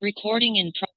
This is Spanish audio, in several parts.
Recording in pro-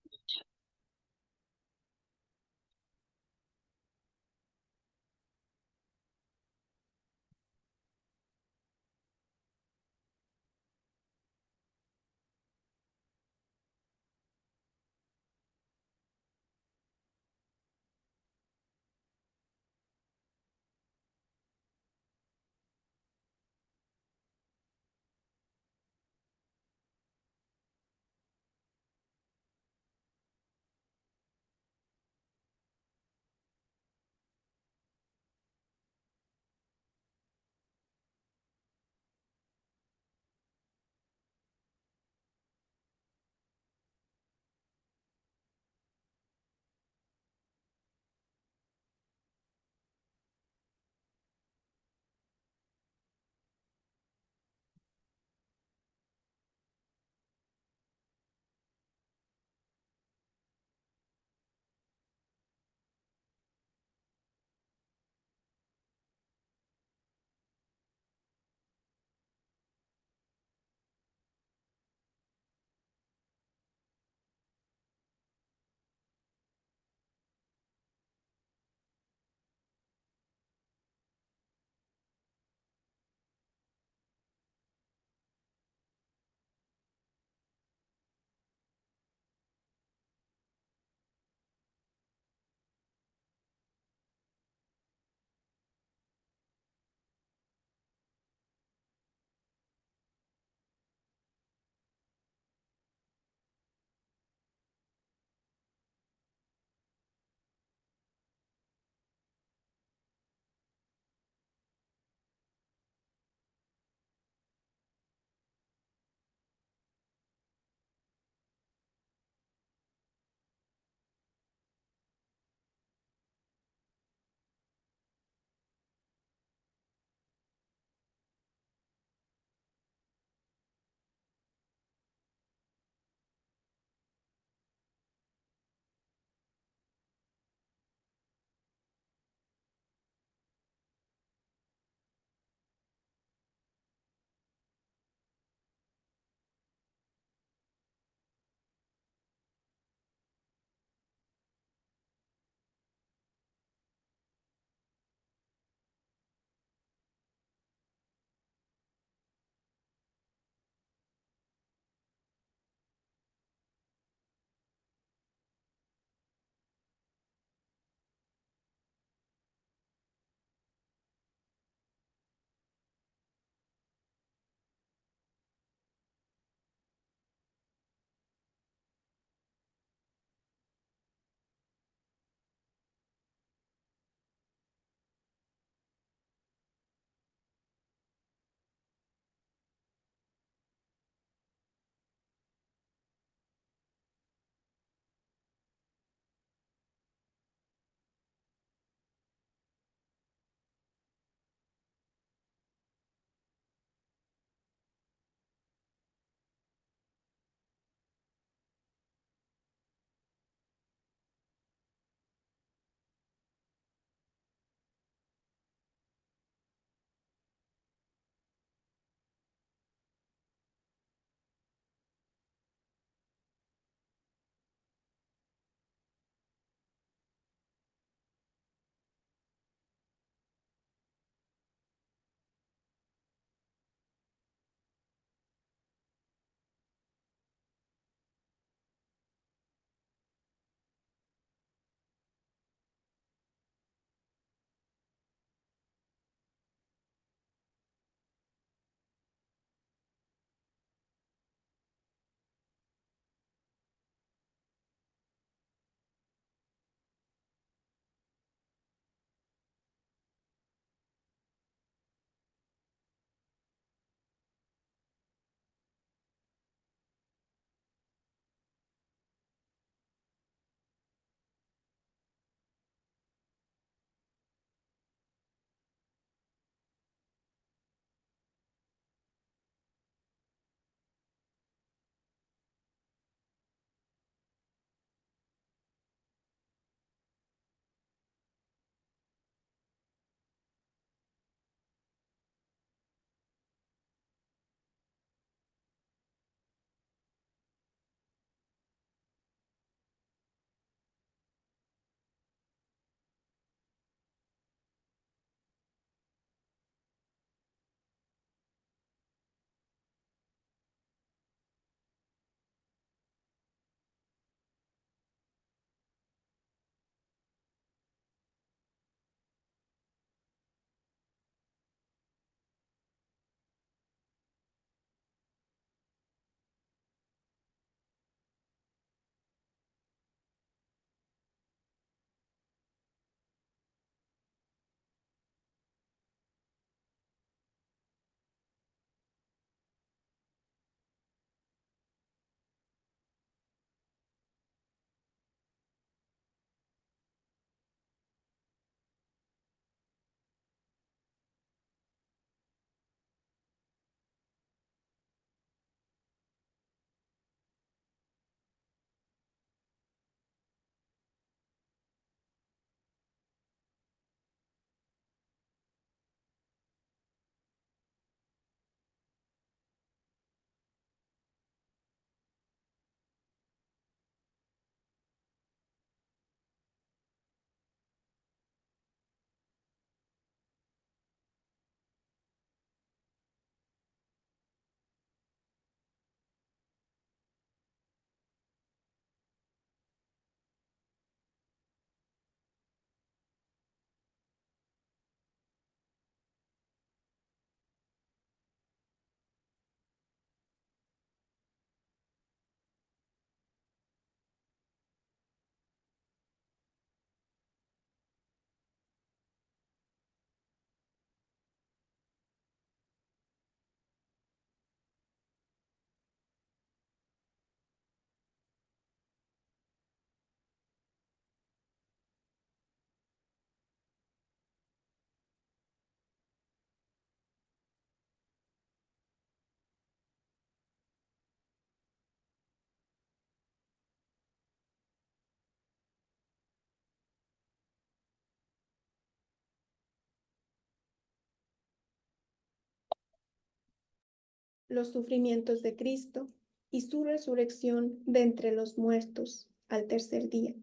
los sufrimientos de Cristo y su resurrección de entre los muertos al tercer día.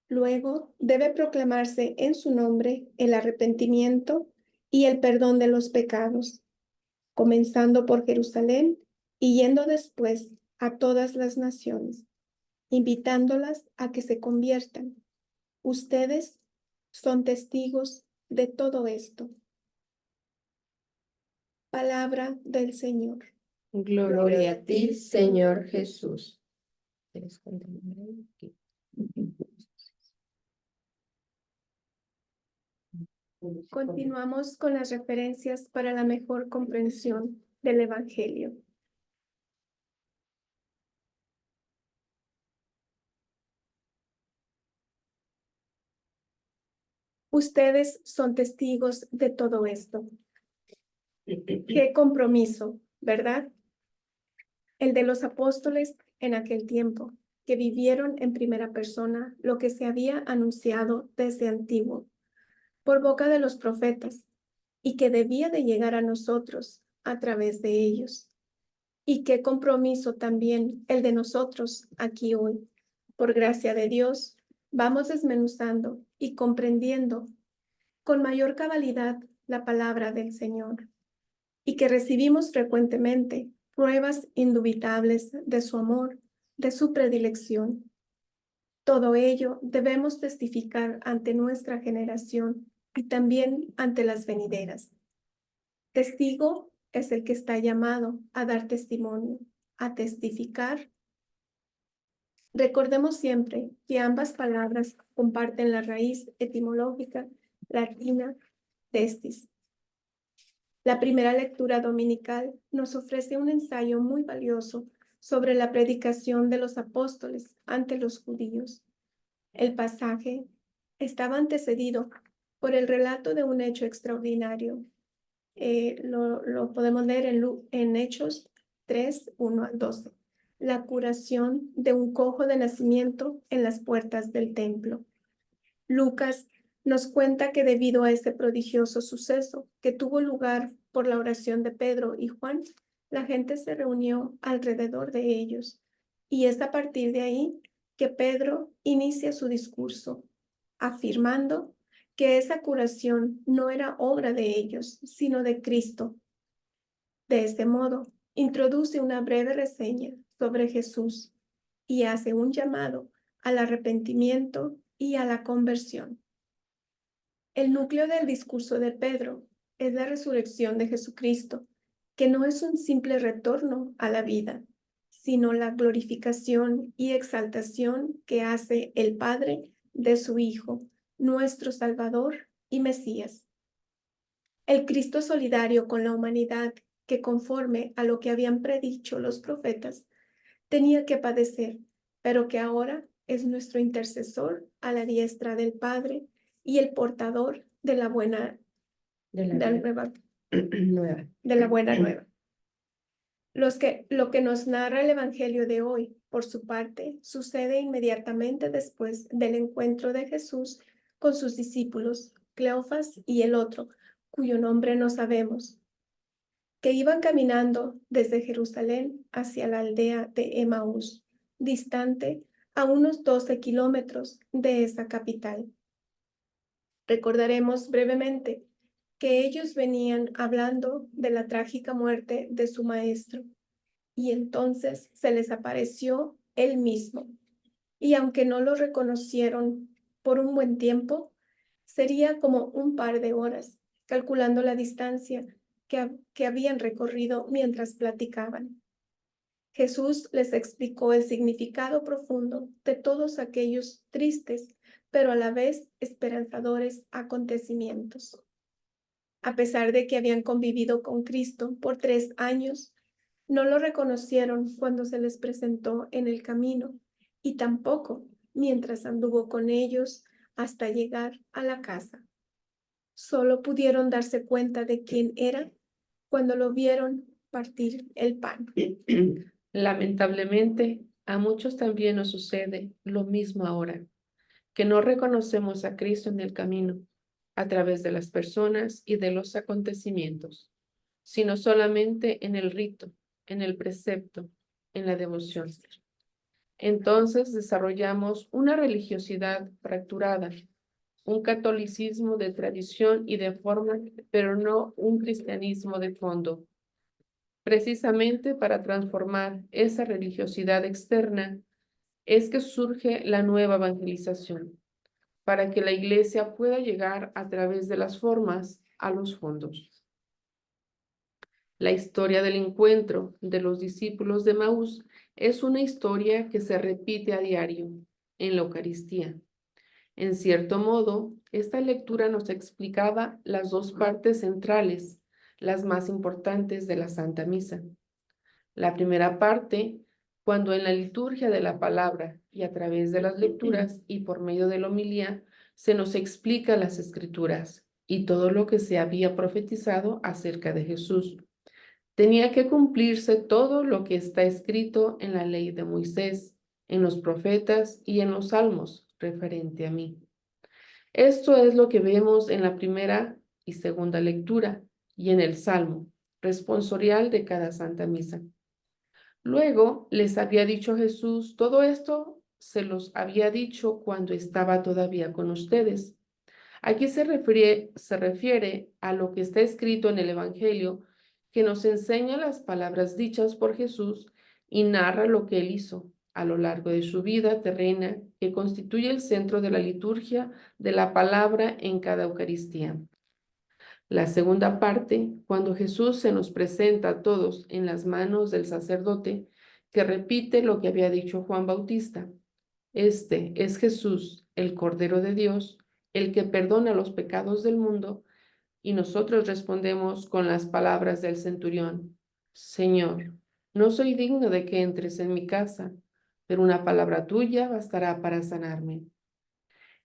Luego debe proclamarse en su nombre el arrepentimiento y el perdón de los pecados, comenzando por Jerusalén y yendo después a todas las naciones, invitándolas a que se conviertan. Ustedes son testigos de todo esto. Palabra del Señor. Gloria a ti, Señor Jesús. Continuamos con las referencias para la mejor comprensión del Evangelio. Ustedes son testigos de todo esto. Qué compromiso, ¿verdad? El de los apóstoles en aquel tiempo, que vivieron en primera persona lo que se había anunciado desde antiguo, por boca de los profetas, y que debía de llegar a nosotros a través de ellos. Y qué compromiso también el de nosotros aquí hoy. Por gracia de Dios, vamos desmenuzando y comprendiendo con mayor cabalidad la palabra del Señor, y que recibimos frecuentemente pruebas indubitables de su amor, de su predilección. Todo ello debemos testificar ante nuestra generación y también ante las venideras. Testigo es el que está llamado a dar testimonio, a testificar. Recordemos siempre que ambas palabras comparten la raíz etimológica latina testis. La primera lectura dominical nos ofrece un ensayo muy valioso sobre la predicación de los apóstoles ante los judíos. El pasaje estaba antecedido por el relato de un hecho extraordinario. Lo podemos leer en Hechos 3, 1 al 12. La curación de un cojo de nacimiento en las puertas del templo. Lucas nos cuenta que debido a este prodigioso suceso que tuvo lugar por la oración de Pedro y Juan, la gente se reunió alrededor de ellos. Y es a partir de ahí que Pedro inicia su discurso, afirmando que esa curación no era obra de ellos, sino de Cristo. De este modo, introduce una breve reseña sobre Jesús y hace un llamado al arrepentimiento y a la conversión. El núcleo del discurso de Pedro es la resurrección de Jesucristo, que no es un simple retorno a la vida, sino la glorificación y exaltación que hace el Padre de su Hijo, nuestro Salvador y Mesías. El Cristo solidario con la humanidad, que conforme a lo que habían predicho los profetas, tenía que padecer, pero que ahora es nuestro intercesor a la diestra del Padre y el portador de la buena nueva. Lo que nos narra el Evangelio de hoy, por su parte, sucede inmediatamente después del encuentro de Jesús con sus discípulos, Cleofas y el otro, cuyo nombre no sabemos, que iban caminando desde Jerusalén hacia la aldea de Emaús, distante a unos 12 kilómetros de esa capital. Recordaremos brevemente que ellos venían hablando de la trágica muerte de su maestro, y entonces se les apareció él mismo. Y aunque no lo reconocieron por un buen tiempo, sería como un par de horas, calculando la distancia que habían recorrido mientras platicaban. Jesús les explicó el significado profundo de todos aquellos tristes, pero a la vez esperanzadores acontecimientos. A pesar de que habían convivido con Cristo por 3 años, no lo reconocieron cuando se les presentó en el camino y tampoco mientras anduvo con ellos hasta llegar a la casa. Solo pudieron darse cuenta de quién era cuando lo vieron partir el pan. Lamentablemente, a muchos también nos sucede lo mismo ahora, que no reconocemos a Cristo en el camino, a través de las personas y de los acontecimientos, sino solamente en el rito, en el precepto, en la devoción. Entonces desarrollamos una religiosidad fracturada, un catolicismo de tradición y de forma, pero no un cristianismo de fondo. Precisamente para transformar esa religiosidad externa es que surge la nueva evangelización, para que la Iglesia pueda llegar a través de las formas a los fondos. La historia del encuentro de los discípulos de Maús es una historia que se repite a diario en la Eucaristía. En cierto modo, esta lectura nos explicaba las dos partes centrales, las más importantes de la Santa Misa. La primera parte, cuando en la liturgia de la palabra y a través de las lecturas y por medio de la homilía se nos explica las Escrituras y todo lo que se había profetizado acerca de Jesús. Tenía que cumplirse todo lo que está escrito en la ley de Moisés, en los profetas y en los salmos referente a mí. Esto es lo que vemos en la primera y segunda lectura y en el salmo responsorial de cada Santa Misa. Luego les había dicho Jesús, todo esto se los había dicho cuando estaba todavía con ustedes. Aquí se refiere a lo que está escrito en el Evangelio, que nos enseña las palabras dichas por Jesús y narra lo que él hizo a lo largo de su vida terrena, que constituye el centro de la liturgia de la palabra en cada Eucaristía. La segunda parte, cuando Jesús se nos presenta a todos en las manos del sacerdote, que repite lo que había dicho Juan Bautista. Este es Jesús, el Cordero de Dios, el que perdona los pecados del mundo, y nosotros respondemos con las palabras del centurión: Señor, no soy digno de que entres en mi casa, pero una palabra tuya bastará para sanarme.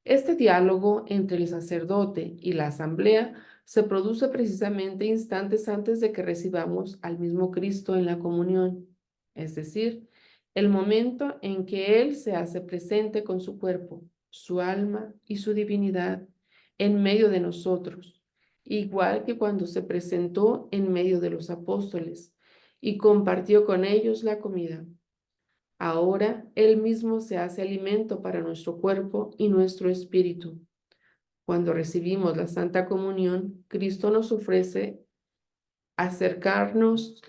Este diálogo entre el sacerdote y la asamblea se produce precisamente instantes antes de que recibamos al mismo Cristo en la comunión, es decir, el momento en que Él se hace presente con su cuerpo, su alma y su divinidad en medio de nosotros, igual que cuando se presentó en medio de los apóstoles y compartió con ellos la comida. Ahora Él mismo se hace alimento para nuestro cuerpo y nuestro espíritu. Cuando recibimos la Santa Comunión, Cristo nos ofrece acercarnos,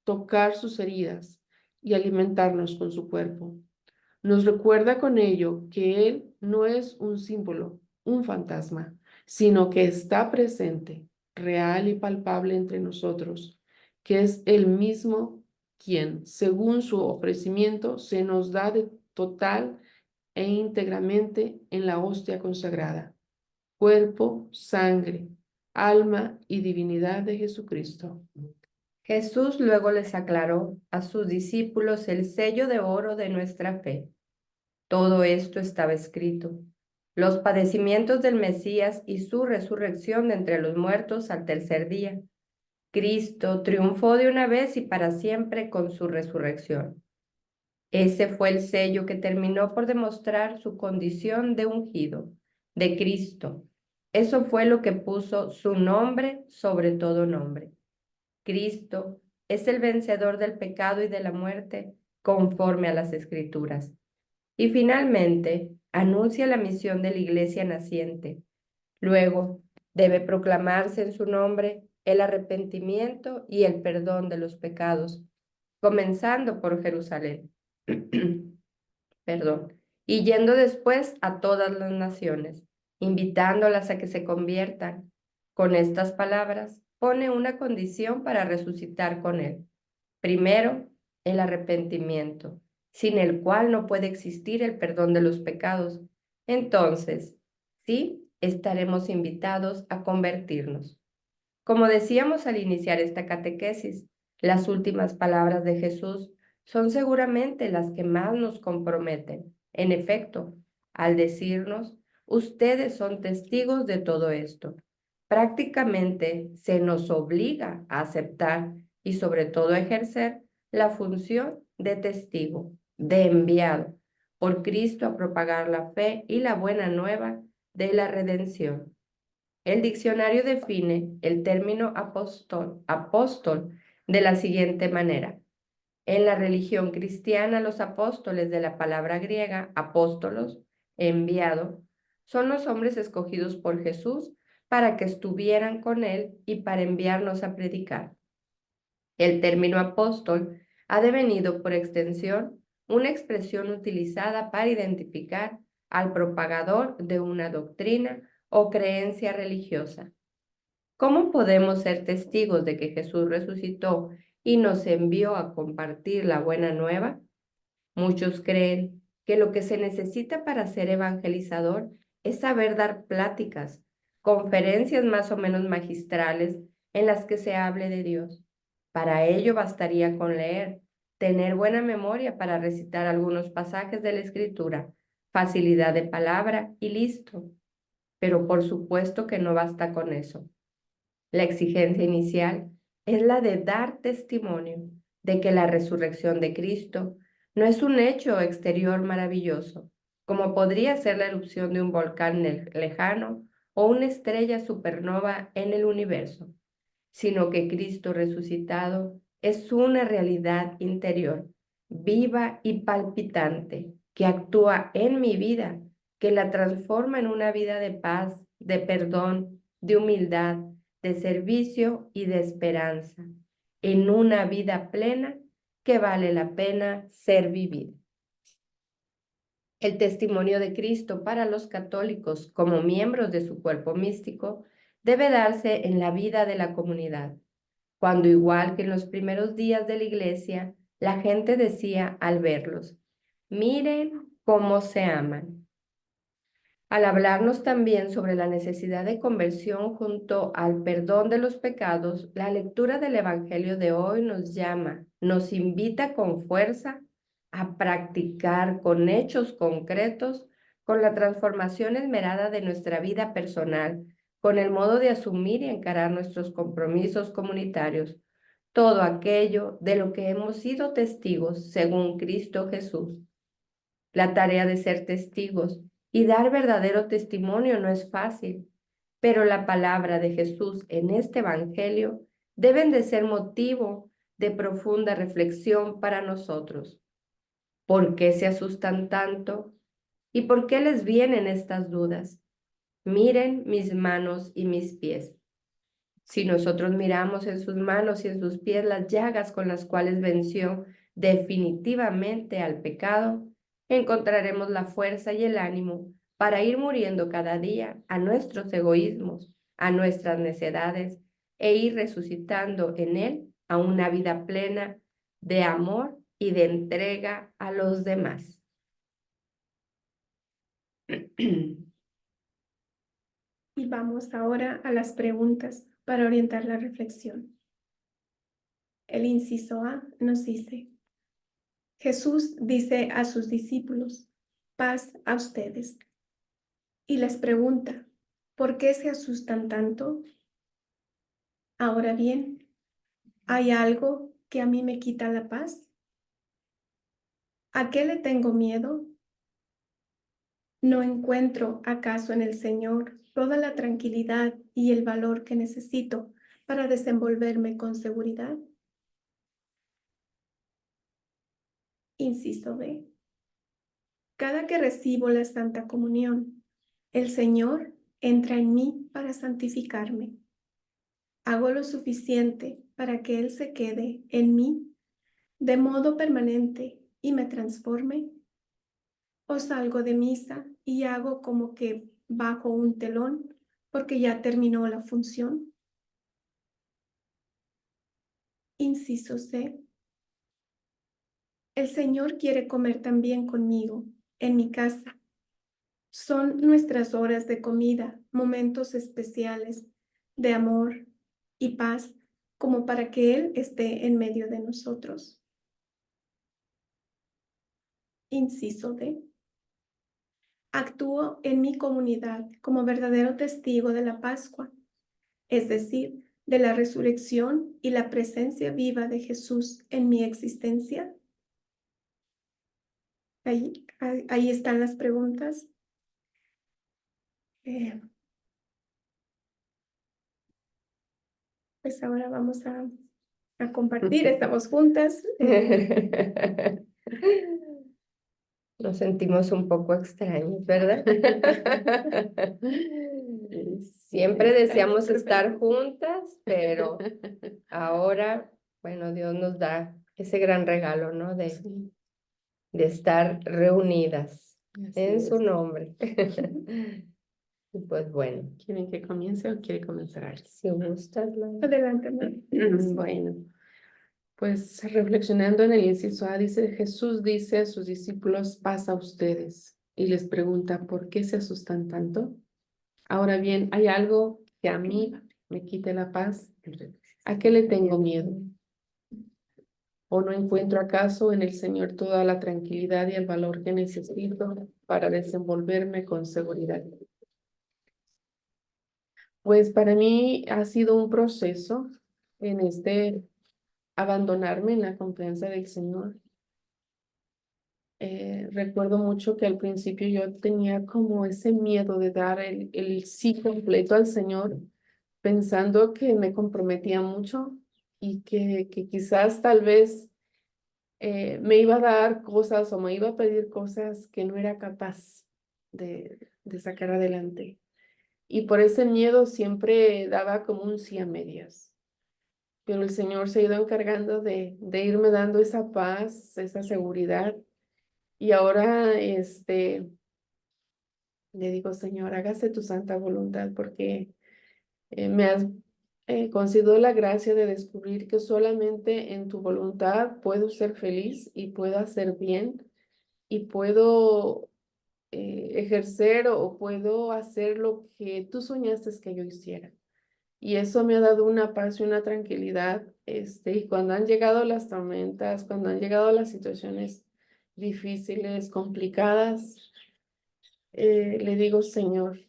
tocar sus heridas y alimentarnos con su cuerpo. Nos recuerda con ello que Él no es un símbolo, un fantasma, sino que está presente, real y palpable entre nosotros, que es el mismo quien, según su ofrecimiento, se nos da de total e íntegramente en la hostia consagrada, cuerpo, sangre, alma y divinidad de Jesucristo. Jesús luego les aclaró a sus discípulos el sello de oro de nuestra fe. Todo esto estaba escrito: los padecimientos del Mesías y su resurrección de entre los muertos al tercer día. Cristo triunfó de una vez y para siempre con su resurrección. Ese fue el sello que terminó por demostrar su condición de ungido, de Cristo. Eso fue lo que puso su nombre sobre todo nombre. Cristo es el vencedor del pecado y de la muerte, conforme a las Escrituras. Y finalmente, anuncia la misión de la Iglesia naciente. Luego, debe proclamarse en su nombre el arrepentimiento y el perdón de los pecados, comenzando por Jerusalén. Perdón. Y yendo después a todas las naciones, invitándolas a que se conviertan. Con estas palabras, pone una condición para resucitar con él. Primero, el arrepentimiento, sin el cual no puede existir el perdón de los pecados. Entonces, sí, estaremos invitados a convertirnos. Como decíamos al iniciar esta catequesis, las últimas palabras de Jesús son seguramente las que más nos comprometen. En efecto, al decirnos, ustedes son testigos de todo esto, prácticamente se nos obliga a aceptar y sobre todo a ejercer la función de testigo, de enviado por Cristo a propagar la fe y la buena nueva de la redención. El diccionario define el término apóstol de la siguiente manera: En la religión cristiana, los apóstoles, de la palabra griega, apóstolos, enviado, son los hombres escogidos por Jesús para que estuvieran con él y para enviarnos a predicar. El término apóstol ha devenido por extensión una expresión utilizada para identificar al propagador de una doctrina o creencia religiosa. ¿Cómo podemos ser testigos de que Jesús resucitó y nos envió a compartir la buena nueva? Muchos creen que lo que se necesita para ser evangelizador es saber dar pláticas, conferencias más o menos magistrales en las que se hable de Dios. Para ello bastaría con leer, tener buena memoria para recitar algunos pasajes de la Escritura, facilidad de palabra y listo. Pero por supuesto que no basta con eso. La exigencia inicial es la de dar testimonio de que la resurrección de Cristo no es un hecho exterior maravilloso, como podría ser la erupción de un volcán lejano o una estrella supernova en el universo, sino que Cristo resucitado es una realidad interior, viva y palpitante, que actúa en mi vida, que la transforma en una vida de paz, de perdón, de humildad, de servicio y de esperanza, en una vida plena que vale la pena ser vivida. El testimonio de Cristo para los católicos como miembros de su cuerpo místico debe darse en la vida de la comunidad, cuando igual que en los primeros días de la iglesia, la gente decía al verlos, miren cómo se aman. Al hablarnos también sobre la necesidad de conversión junto al perdón de los pecados, la lectura del Evangelio de hoy nos llama, nos invita con fuerza a practicar con hechos concretos, con la transformación esmerada de nuestra vida personal, con el modo de asumir y encarar nuestros compromisos comunitarios, todo aquello de lo que hemos sido testigos según Cristo Jesús. La tarea de ser testigos y dar verdadero testimonio no es fácil, pero la palabra de Jesús en este Evangelio deben de ser motivo de profunda reflexión para nosotros. ¿Por qué se asustan tanto? ¿Y por qué les vienen estas dudas? Miren mis manos y mis pies. Si nosotros miramos en sus manos y en sus pies las llagas con las cuales venció definitivamente al pecado, encontraremos la fuerza y el ánimo para ir muriendo cada día a nuestros egoísmos, a nuestras necedades, e ir resucitando en él a una vida plena de amor y de entrega a los demás. Y vamos ahora a las preguntas para orientar la reflexión. El inciso A nos dice, Jesús dice a sus discípulos, paz a ustedes. Y les pregunta, ¿por qué se asustan tanto? Ahora bien, ¿hay algo que a mí me quita la paz? ¿A qué le tengo miedo? ¿No encuentro acaso en el Señor toda la tranquilidad y el valor que necesito para desenvolverme con seguridad? Inciso B. Cada que recibo la Santa Comunión, el Señor entra en mí para santificarme. Hago lo suficiente para que Él se quede en mí de modo permanente y me transforme. O salgo de misa y hago como que bajo un telón porque ya terminó la función. Inciso C. El Señor quiere comer también conmigo en mi casa. Son nuestras horas de comida, momentos especiales de amor y paz, como para que Él esté en medio de nosotros. Inciso D. Actúo en mi comunidad como verdadero testigo de la Pascua, es decir, de la resurrección y la presencia viva de Jesús en mi existencia. Ahí están las preguntas. Pues ahora vamos a a compartir. Estamos juntas. Nos sentimos un poco extraños, ¿verdad? Siempre deseamos estar juntas, pero ahora, bueno, Dios nos da ese gran regalo, ¿no? Sí, De estar reunidas así en su es. nombre. Y pues bueno, ¿Quieren que comience o quiere comenzar alguien? si gustas, Laura. Adelante, Mari. Bueno, pues reflexionando en el inciso A, dice, Jesús dice a sus discípulos, paz a ustedes, y les pregunta, ¿por qué se asustan tanto? Ahora bien, ¿hay algo que a mí me quite la paz? ¿A qué le tengo miedo? ¿O no encuentro acaso en el Señor toda la tranquilidad y el valor que necesito para desenvolverme con seguridad? Pues para mí ha sido un proceso en abandonarme en la confianza del Señor. Recuerdo mucho que al principio yo tenía como ese miedo de dar el sí completo al Señor, pensando que me comprometía mucho y que quizás tal vez me iba a dar cosas o me iba a pedir cosas que no era capaz de sacar adelante. Y por ese miedo siempre daba como un sí a medias. Pero el Señor se ha ido encargando de irme dando esa paz, esa seguridad. Y ahora, le digo, Señor, hágase tu santa voluntad, porque me has concedido la gracia de descubrir que solamente en tu voluntad puedo ser feliz y puedo hacer bien y puedo ejercer o puedo hacer lo que tú soñaste que yo hiciera. Y eso me ha dado una paz y una tranquilidad, y cuando han llegado las tormentas, cuando han llegado las situaciones difíciles, complicadas, le digo, Señor,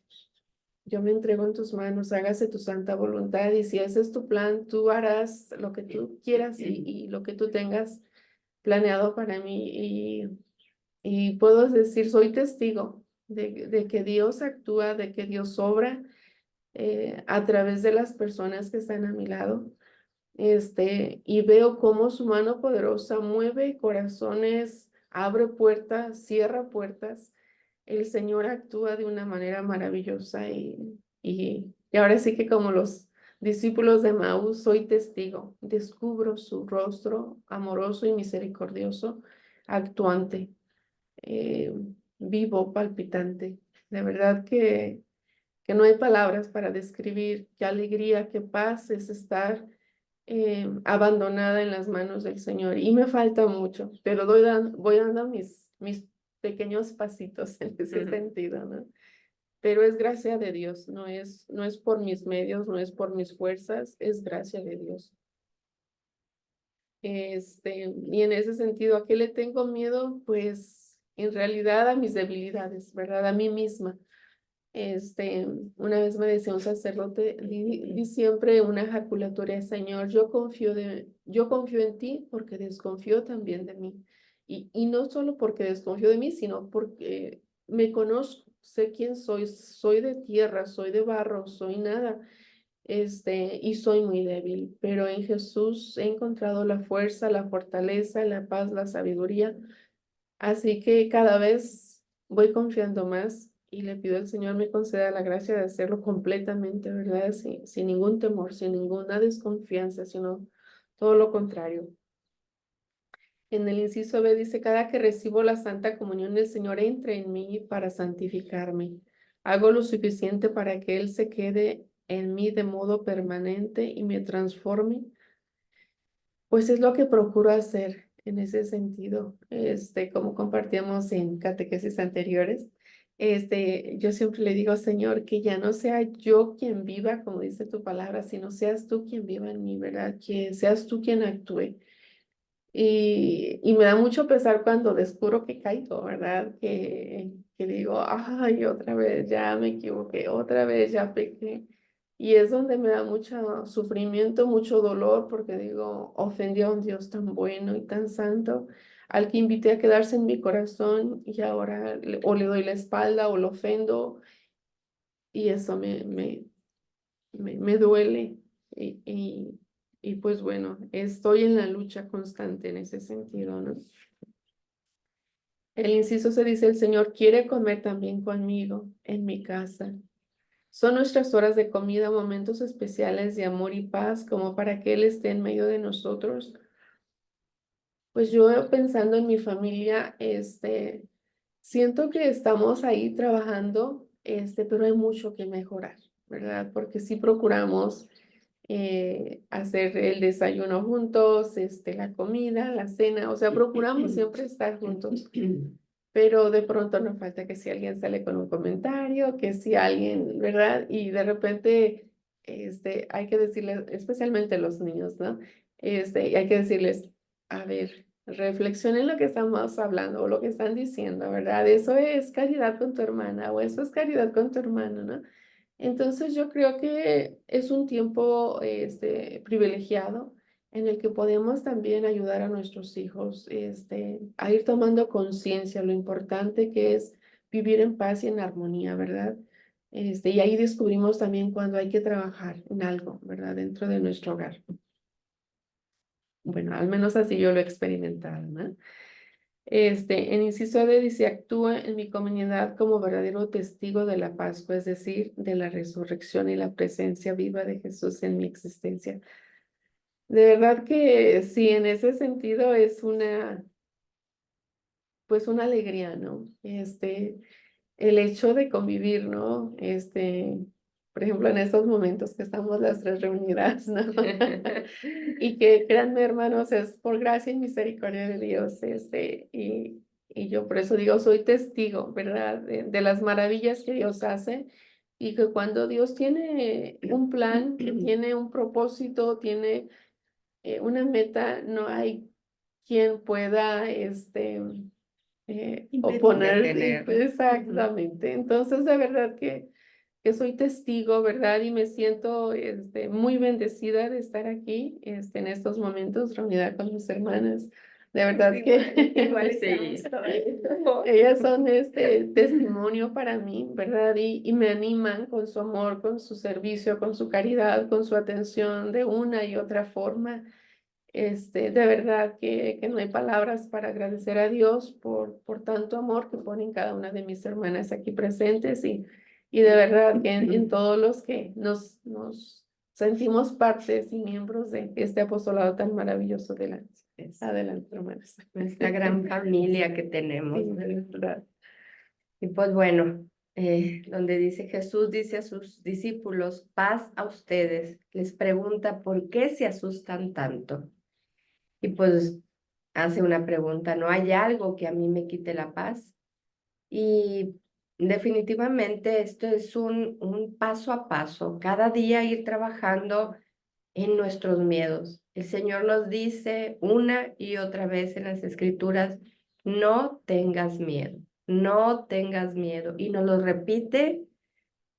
yo me entrego en tus manos, hágase tu santa voluntad y si ese es tu plan, tú harás lo que tú quieras y lo que tú tengas planeado para mí. Y puedo decir, soy testigo de que Dios actúa, de que Dios obra a través de las personas que están a mi lado. Y veo cómo su mano poderosa mueve corazones, abre puertas, cierra puertas. El Señor actúa de una manera maravillosa y ahora sí que como los discípulos de Maús, soy testigo, descubro su rostro amoroso y misericordioso, actuante, eh, vivo, palpitante. De verdad que no hay palabras para describir qué alegría, qué paz es estar abandonada en las manos del Señor. Y me falta mucho, pero voy dando mis pequeños pasitos en ese sentido, ¿no? Pero es gracia de Dios, no es por mis medios, no es por mis fuerzas, es gracia de Dios. Y en ese sentido, ¿a qué le tengo miedo? Pues en realidad a mis debilidades, ¿verdad? A mí misma. Una vez me decía un sacerdote, di siempre una ejaculatoria, Señor, yo confío en ti porque desconfío también de mí. Y no solo porque desconfío de mí, sino porque me conozco, sé quién soy de tierra, soy de barro, soy nada, y soy muy débil, pero en Jesús he encontrado la fuerza, la fortaleza, la paz, la sabiduría. Así que cada vez voy confiando más y le pido al Señor me conceda la gracia de hacerlo completamente, ¿verdad? Sin ningún temor, sin ninguna desconfianza, sino todo lo contrario. En el inciso B dice, cada que recibo la Santa Comunión, el Señor entra en mí para santificarme. Hago lo suficiente para que Él se quede en mí de modo permanente y me transforme, pues es lo que procuro hacer en ese sentido, como compartíamos en catequesis anteriores, yo siempre le digo, Señor, que ya no sea yo quien viva, como dice tu palabra, sino seas tú quien viva en mí, ¿verdad? Que seas tú quien actúe. Y me da mucho pesar cuando descubro que caigo, ¿verdad? Que digo, ay, otra vez ya me equivoqué, otra vez ya pequé. Y es donde me da mucho sufrimiento, mucho dolor, porque digo, ofendí a un Dios tan bueno y tan santo, al que invité a quedarse en mi corazón y ahora o le doy la espalda o lo ofendo y eso me duele. Y Y pues bueno, estoy en la lucha constante en ese sentido, ¿no? El inciso se dice, el Señor quiere comer también conmigo en mi casa. Son nuestras horas de comida, momentos especiales de amor y paz, como para que Él esté en medio de nosotros. Pues yo pensando en mi familia, siento que estamos ahí trabajando, pero hay mucho que mejorar, ¿verdad? Porque sí procuramos hacer el desayuno juntos, la comida, la cena, o sea, procuramos siempre estar juntos. Pero de pronto nos falta que si alguien sale con un comentario, que si alguien, ¿verdad? Y de repente, hay que decirles, especialmente los niños, ¿no? Y hay que decirles, a ver, reflexionen lo que estamos hablando o lo que están diciendo, ¿verdad? Eso es caridad con tu hermana o eso es caridad con tu hermano, ¿no? Entonces yo creo que es un tiempo, privilegiado en el que podemos también ayudar a nuestros hijos, a ir tomando conciencia lo importante que es vivir en paz y en armonía, ¿verdad? Y ahí descubrimos también cuando hay que trabajar en algo, ¿verdad? Dentro de nuestro hogar. Bueno, al menos así yo lo he experimentado, ¿no? En inciso D dice, actúa en mi comunidad como verdadero testigo de la Pascua, es decir, de la resurrección y la presencia viva de Jesús en mi existencia. De verdad que sí, en ese sentido es pues una alegría, ¿no? El hecho de convivir, ¿no? Por ejemplo, en estos momentos que estamos las tres reunidas, ¿no? Y que créanme, hermanos, es por gracia y misericordia de Dios, y yo por eso digo, soy testigo, ¿verdad? De las maravillas que Dios hace y que cuando Dios tiene un plan, que tiene un propósito, tiene una meta, no hay quien pueda, oponer, Detenerlo. exactamente. Entonces, de verdad que soy testigo, ¿verdad? Y me siento, muy bendecida de estar aquí, en estos momentos reunida con mis hermanas. De verdad que igual Sí. estamos todas. ellas son testimonio para mí, ¿verdad? Y me animan con su amor, con su servicio, con su caridad, con su atención de una y otra forma. De verdad que no hay palabras para agradecer a Dios por tanto amor que pone en cada una de mis hermanas aquí presentes y de verdad que en todos los que nos sentimos partes y miembros de este apostolado tan maravilloso de la... Adelante, hermanas. Esta gran familia que tenemos. Sí, de verdad. Y pues bueno, donde dice Jesús dice a sus discípulos, paz a ustedes. Les pregunta, ¿por qué se asustan tanto? Y pues hace una pregunta, ¿no hay algo que a mí me quite la paz? Y definitivamente esto es un paso a paso, cada día ir trabajando en nuestros miedos. El Señor nos dice una y otra vez en las Escrituras, no tengas miedo, no tengas miedo. Y nos lo repite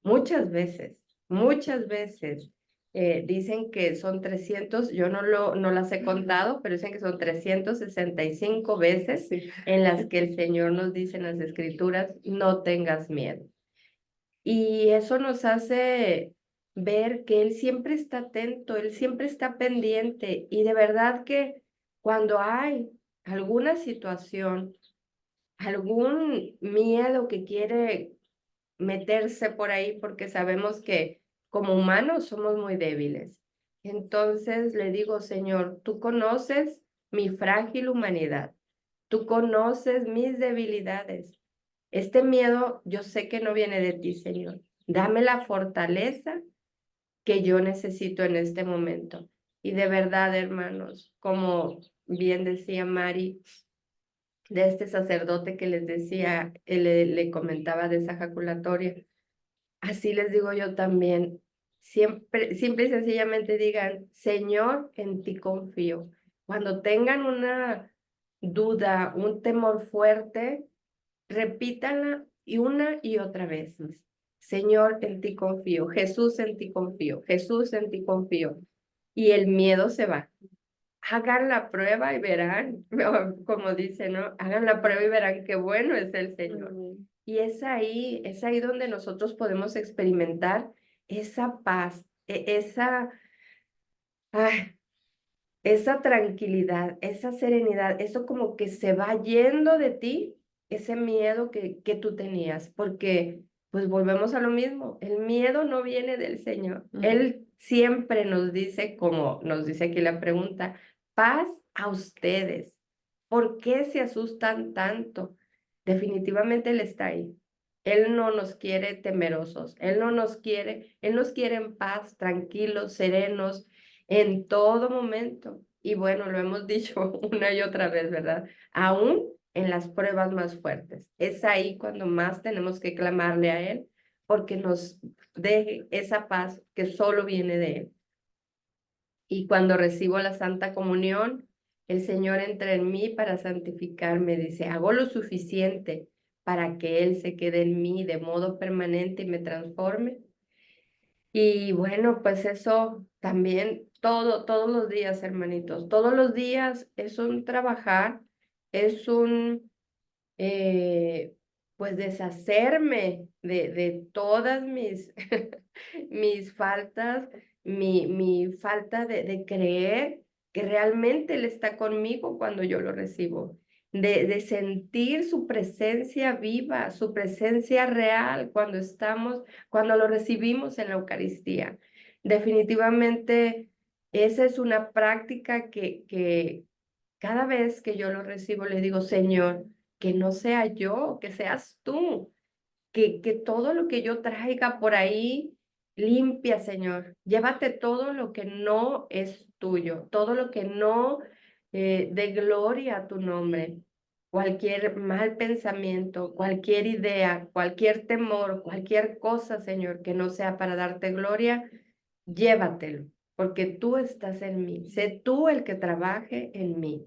muchas veces, muchas veces. Dicen que son 300, yo no las he contado, pero dicen que son 365 veces Sí. en las que el Señor nos dice en las Escrituras, no tengas miedo. Y eso nos hace ver que Él siempre está atento, Él siempre está pendiente. Y de verdad que cuando hay alguna situación, algún miedo que quiere meterse por ahí, porque sabemos que como humanos somos muy débiles. Entonces le digo, Señor, tú conoces mi frágil humanidad, tú conoces mis debilidades. Este miedo yo sé que no viene de ti, Señor. Dame la fortaleza que yo necesito en este momento. Y de verdad, hermanos, como bien decía Mari, de este sacerdote que les decía, le comentaba de esa jaculatoria, así les digo yo también, siempre, simple y sencillamente digan, Señor, en ti confío. Cuando tengan una duda, un temor fuerte, repítanla y una y otra vez. Señor, en ti confío. Jesús, en ti confío. Jesús, en ti confío. Y el miedo se va. Hagan la prueba y verán, como dice, ¿no? Hagan la prueba y verán qué bueno es el Señor. Y es ahí donde nosotros podemos experimentar esa paz, esa, ay, esa tranquilidad, esa serenidad, eso como que se va yendo de ti, ese miedo que tú tenías, porque pues volvemos a lo mismo, el miedo no viene del Señor. Él siempre nos dice, como nos dice aquí la pregunta, paz a ustedes. ¿Por qué se asustan tanto? Definitivamente Él está ahí. Él no nos quiere temerosos, Él nos quiere en paz, tranquilos, serenos, en todo momento. Y bueno, lo hemos dicho una y otra vez, ¿verdad? Aún en las pruebas más fuertes. Es ahí cuando más tenemos que clamarle a Él, porque nos deje esa paz que solo viene de Él. Y cuando recibo la Santa Comunión, el Señor entra en mí para santificarme. Dice, hago lo suficiente para que Él se quede en mí de modo permanente y me transforme. Y bueno, pues eso también todos los días, hermanitos, todos los días es un trabajar, es un pues deshacerme de todas mis, mis faltas, mi falta de creer que realmente Él está conmigo cuando yo lo recibo, de sentir su presencia viva, su presencia real cuando lo recibimos en la Eucaristía. Definitivamente, esa es una práctica que cada vez que yo lo recibo le digo, Señor, que no sea yo, que seas tú, que todo lo que yo traiga por ahí, limpia, Señor. Llévate todo lo que no es tuyo, todo lo que no dé gloria a tu nombre. Cualquier mal pensamiento, cualquier idea, cualquier temor, cualquier cosa, Señor, que no sea para darte gloria, llévatelo, porque tú estás en mí. Sé tú el que trabaje en mí.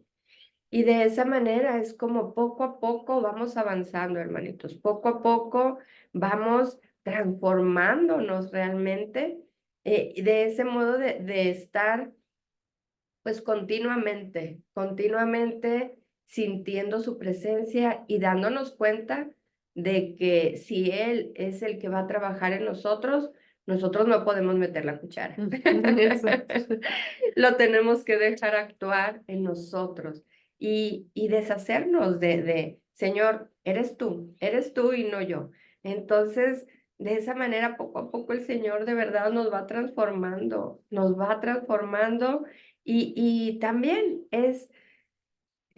Y de esa manera es como poco a poco vamos avanzando, hermanitos. Poco a poco vamos transformándonos realmente de ese modo de estar pues continuamente sintiendo su presencia y dándonos cuenta de que si Él es el que va a trabajar en nosotros, nosotros no podemos meter la cuchara. Exacto. Lo tenemos que dejar actuar en nosotros y deshacernos Señor, eres tú y no yo. Entonces, de esa manera, poco a poco el Señor de verdad nos va transformando y también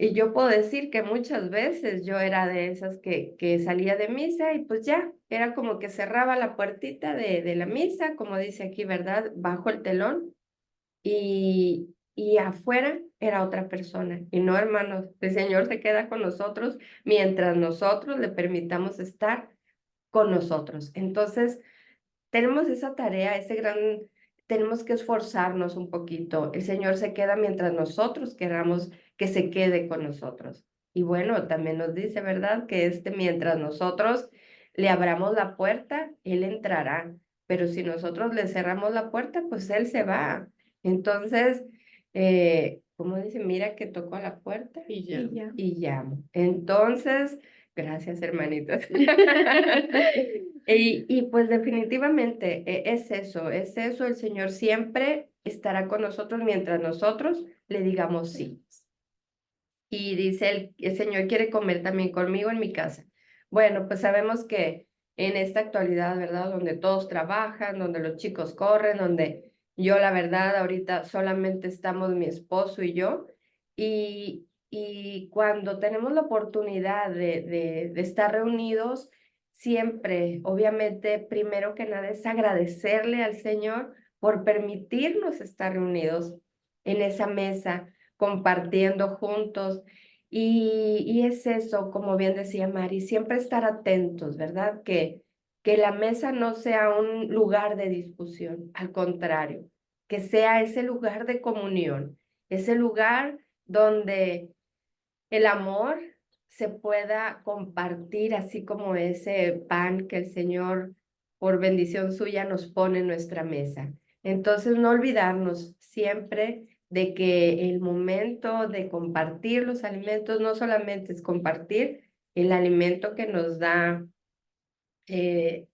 y yo puedo decir que muchas veces yo era de esas que salía de misa y pues ya, era como que cerraba la puertita de la misa, como dice aquí, ¿verdad? Bajo el telón y afuera era otra persona. Y no, hermanos, el Señor se queda con nosotros mientras nosotros le permitamos estar con nosotros. Entonces, tenemos esa tarea, tenemos que esforzarnos un poquito. El Señor se queda mientras nosotros queramos que se quede con nosotros. Y bueno, también nos dice, ¿verdad? Que mientras nosotros le abramos la puerta, Él entrará. Pero si nosotros le cerramos la puerta, pues Él se va. Entonces, como dice, mira que tocó a la puerta Y ya. Y ya. y llamo. Entonces, gracias, hermanitas. Y pues definitivamente es eso, el Señor siempre estará con nosotros mientras nosotros le digamos sí. Y dice, el Señor quiere comer también conmigo en mi casa. Bueno, pues sabemos que en esta actualidad, ¿verdad? Donde todos trabajan, donde los chicos corren, donde yo, la verdad, ahorita solamente estamos mi esposo y yo. Y cuando tenemos la oportunidad de estar reunidos, siempre, obviamente, primero que nada es agradecerle al Señor por permitirnos estar reunidos en esa mesa compartiendo juntos. Y es eso, como bien decía Mari, siempre estar atentos, ¿verdad? Que la mesa no sea un lugar de discusión, al contrario, que sea ese lugar de comunión, ese lugar donde el amor se pueda compartir, así como ese pan que el Señor, por bendición suya, nos pone en nuestra mesa. Entonces, no olvidarnos siempre de que el momento de compartir los alimentos no solamente es compartir el alimento que nos da, que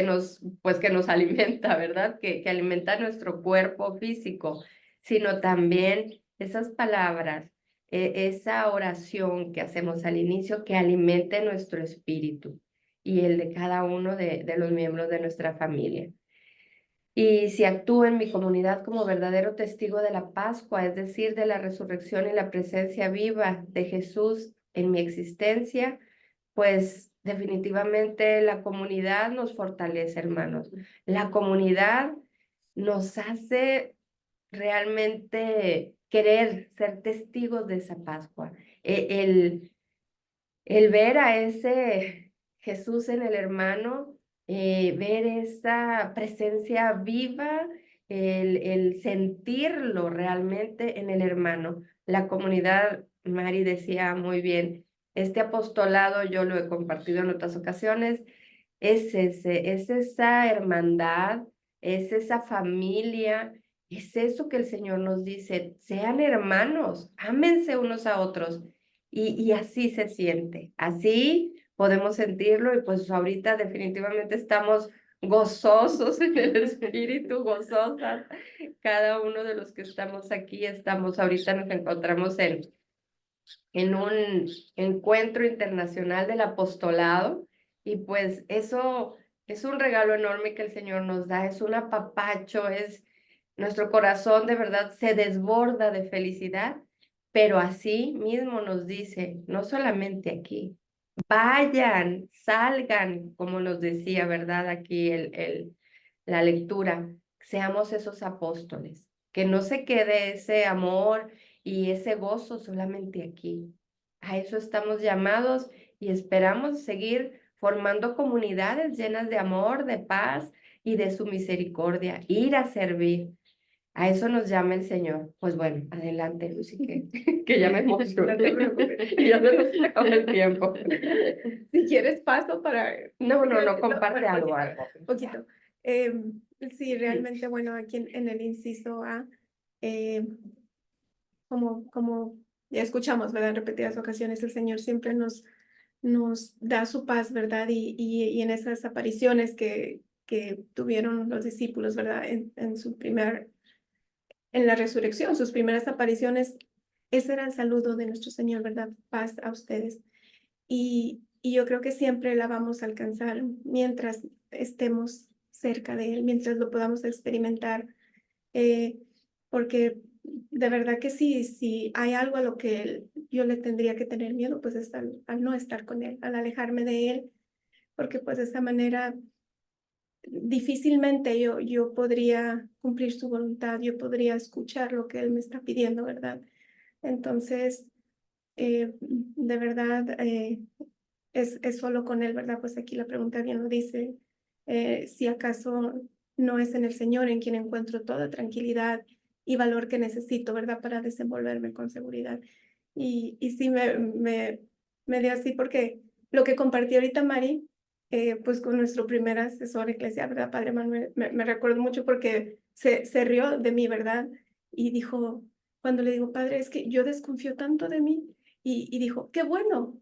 nos alimenta, ¿verdad? Que alimenta nuestro cuerpo físico, sino también esas palabras, esa oración que hacemos al inicio, que alimente nuestro espíritu y el de cada uno de los miembros de nuestra familia. Y si actúo en mi comunidad como verdadero testigo de la Pascua, es decir, de la resurrección y la presencia viva de Jesús en mi existencia, pues definitivamente la comunidad nos fortalece, hermanos. La comunidad nos hace realmente querer ser testigos de esa Pascua. El ver a ese Jesús en el hermano, ver esa presencia viva, el sentirlo realmente en el hermano. La comunidad, Mari decía muy bien, este apostolado yo lo he compartido en otras ocasiones, es esa hermandad, es esa familia, es eso que el Señor nos dice, sean hermanos, ámense unos a otros. Y así se siente, así podemos sentirlo y pues ahorita definitivamente estamos gozosos en el espíritu, gozosas. Cada uno de los que estamos aquí ahorita nos encontramos en un encuentro internacional del apostolado y pues eso es un regalo enorme que el Señor nos da, es un apapacho, es nuestro corazón de verdad se desborda de felicidad, pero así mismo nos dice, no solamente aquí, vayan, salgan, como nos decía, ¿verdad? Aquí la lectura, seamos esos apóstoles, que no se quede ese amor y ese gozo solamente aquí. A eso estamos llamados y esperamos seguir formando comunidades llenas de amor, de paz y de su misericordia, ir a servir. A eso nos llama el Señor. Pues bueno, adelante, Lucy, que ya me emocioné. No te preocupes. Ya se nos acabó el tiempo. Si quieres paso para... No, comparte bueno, algo. poquito. Sí, realmente, bueno, aquí en el inciso A, como ya escuchamos, ¿verdad? En repetidas ocasiones, el Señor siempre nos da su paz, ¿verdad? Y en esas apariciones que tuvieron los discípulos, ¿verdad? En la resurrección, sus primeras apariciones, ese era el saludo de nuestro Señor, ¿verdad? Paz a ustedes. Y yo creo que siempre la vamos a alcanzar mientras estemos cerca de Él, mientras lo podamos experimentar, porque de verdad que sí, si hay algo a lo que yo le tendría que tener miedo, pues es al no estar con Él, al alejarme de Él, porque pues de esa manera difícilmente yo podría cumplir su voluntad, yo podría escuchar lo que Él me está pidiendo, ¿verdad? Entonces, de verdad, es solo con Él, ¿verdad? Pues aquí la pregunta bien lo dice, si acaso no es en el Señor en quien encuentro toda tranquilidad y valor que necesito, ¿verdad? Para desenvolverme con seguridad. Y sí me dio así porque lo que compartí ahorita, Mari, pues con nuestro primer asesor eclesial, ¿verdad? Padre Manuel, me recuerdo mucho porque se rió de mí, ¿verdad? Y dijo, cuando le digo, Padre, es que yo desconfío tanto de mí. Y dijo, qué bueno,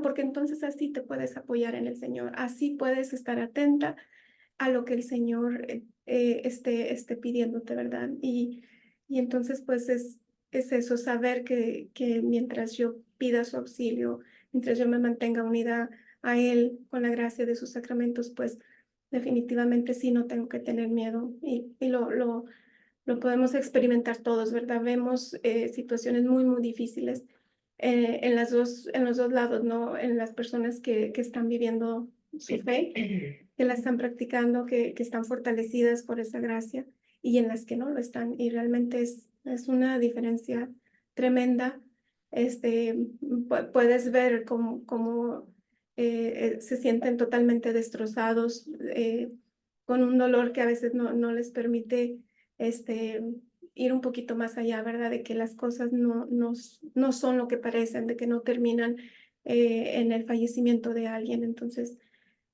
porque entonces así te puedes apoyar en el Señor, así puedes estar atenta a lo que el Señor esté pidiéndote, ¿verdad? Y entonces pues es eso, saber que mientras yo pida su auxilio, mientras yo me mantenga unida a Él con la gracia de sus sacramentos, pues definitivamente sí no tengo que tener miedo y lo podemos experimentar todos, ¿verdad? Vemos situaciones muy difíciles en los dos lados, ¿no? En las personas que están viviendo su fe, que la están practicando, que están fortalecidas por esa gracia y en las que no lo están. Y realmente es una diferencia tremenda. Puedes ver cómo se sienten totalmente destrozados, con un dolor que a veces no les permite ir un poquito más allá, ¿verdad? De que las cosas no son lo que parecen, de que no terminan en el fallecimiento de alguien. Entonces,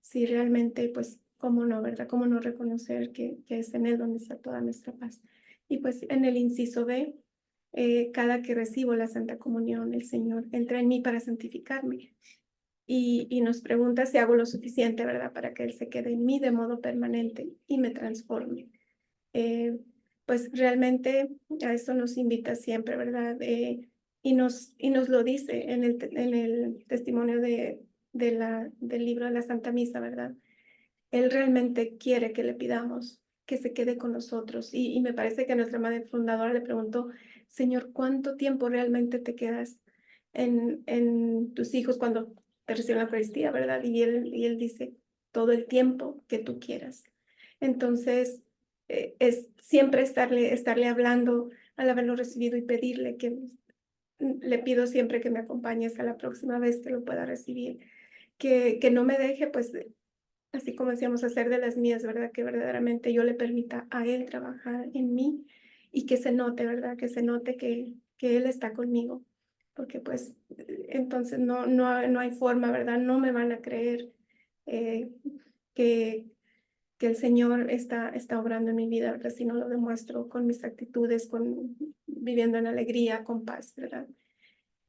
sí, realmente, pues, ¿cómo no, verdad? ¿Cómo no reconocer que es en Él donde está toda nuestra paz? Y pues en el inciso B, cada que recibo la Santa Comunión, el Señor entra en mí para santificarme. Y nos pregunta si hago lo suficiente, ¿verdad? Para que Él se quede en mí de modo permanente y me transforme. pues realmente a eso nos invita siempre, ¿verdad? Y nos lo dice en el testimonio del libro de la Santa Misa, ¿verdad? Él realmente quiere que le pidamos que se quede con nosotros. Y me parece que nuestra madre fundadora le preguntó, Señor, ¿cuánto tiempo realmente te quedas en tus hijos cuando te reciben la Eucaristía, ¿verdad? Y él dice, todo el tiempo que tú quieras. Entonces, es siempre estarle hablando al haberlo recibido y pedirle que le pido siempre que me acompañe hasta la próxima vez que lo pueda recibir, que no me deje, pues, así como decíamos, hacer de las mías, ¿verdad? Que verdaderamente yo le permita a Él trabajar en mí y que se note, ¿verdad? Que se note que Él está conmigo, porque pues entonces no hay forma, ¿verdad? No me van a creer eh, que, que el Señor está obrando en mi vida, ¿verdad? Si no lo demuestro con mis actitudes, viviendo en alegría, con paz, ¿verdad?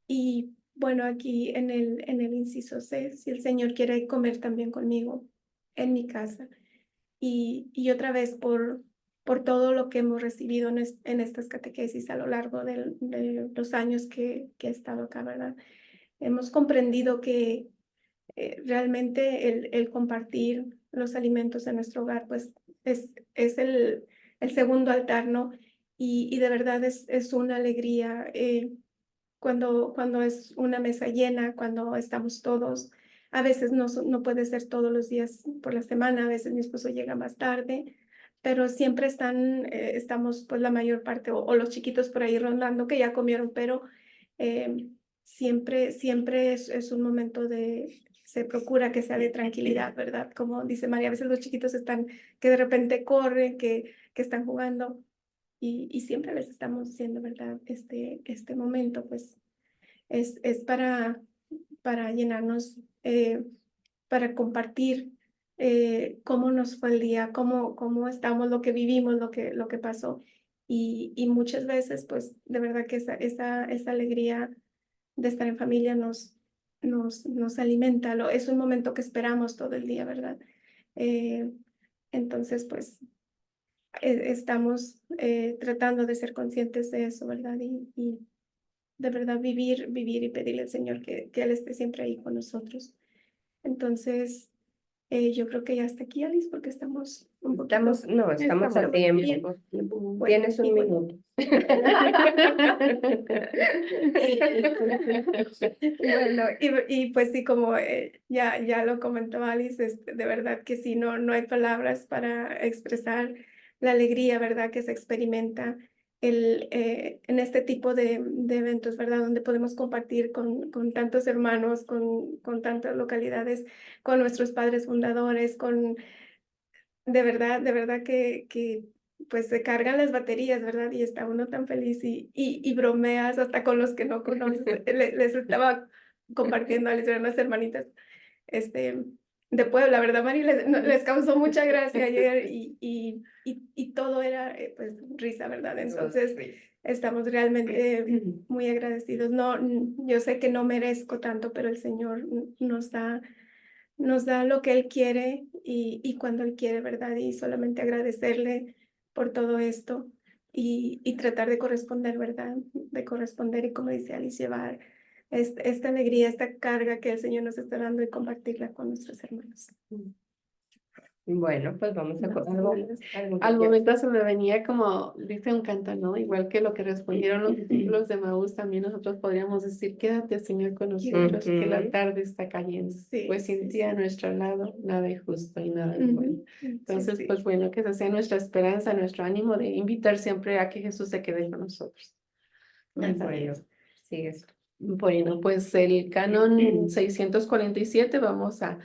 Y bueno, aquí en el inciso C, si el Señor quiere comer también conmigo en mi casa. Y otra vez por todo lo que hemos recibido en estas catequesis a lo largo de los años que he estado acá, ¿verdad? Hemos comprendido que realmente el compartir los alimentos en nuestro hogar, pues es el segundo altar, ¿no? Y de verdad es una alegría. Cuando es una mesa llena, cuando estamos todos, a veces no puede ser todos los días por la semana, a veces mi esposo llega más tarde, pero siempre estamos pues la mayor parte, o los chiquitos por ahí rondando que ya comieron, pero siempre es un momento se procura que sea de tranquilidad, ¿verdad? Como dice María, a veces los chiquitos están, que de repente corren, que están jugando, y siempre les estamos diciendo, ¿verdad? Este momento, pues, es para llenarnos, para compartir cómo nos fue el día, cómo estamos, lo que vivimos, lo que pasó. Y muchas veces, pues, de verdad que esa alegría de estar en familia nos alimenta. Es un momento que esperamos todo el día, ¿verdad? Eh, entonces, pues, estamos tratando de ser conscientes de eso, ¿verdad? Y de verdad vivir y pedirle al Señor que Él esté siempre ahí con nosotros. Entonces, yo creo que ya hasta aquí, Alice, porque estamos un poquito... Estamos a tiempo. Bueno, Tienes un y bueno. minuto. Bueno, y pues sí, como ya lo comentó Alice, de verdad que sí, no hay palabras para expresar la alegría, ¿verdad? Que se experimenta en este tipo de eventos, ¿verdad? Donde podemos compartir con tantos hermanos, con tantas localidades, con nuestros padres fundadores, de verdad que pues se cargan las baterías, ¿verdad? Y está uno tan feliz y bromeas hasta con los que no conoces. Les estaba compartiendo a unas hermanitas de Puebla, ¿verdad, Mari? Les causó mucha gracia ayer y todo era pues risa, ¿verdad? Entonces estamos realmente muy agradecidos. No, yo sé que no merezco tanto, pero el Señor nos da lo que Él quiere y cuando Él quiere, ¿verdad? Y solamente agradecerle por todo esto y tratar de corresponder, ¿verdad? De corresponder y, como dice Alice, llevar esta alegría, esta carga que el Señor nos está dando y compartirla con nuestros hermanos. Bueno, pues vamos a... Al momento se me venía como, dice un canto, ¿no? Igual que lo que respondieron los discípulos de Maús, también nosotros podríamos decir, quédate, Señor, con nosotros, que la tarde está cayendo. Sí, pues sin ti a nuestro lado, nada es justo y nada es bueno. Entonces, sí. pues bueno, que esa sea nuestra esperanza, nuestro ánimo de invitar siempre a que Jesús se quede con nosotros. Bueno, sigues. Bueno, pues el canon 647 vamos a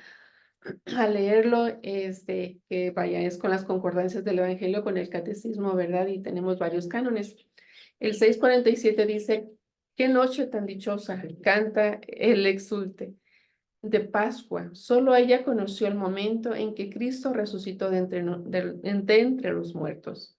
leerlo, que vaya, es con las concordancias del Evangelio, con el catecismo, ¿verdad? Y tenemos varios cánones. El 647 dice, qué noche tan dichosa, canta el exulte de Pascua. Solo ella conoció el momento en que Cristo resucitó de entre los muertos.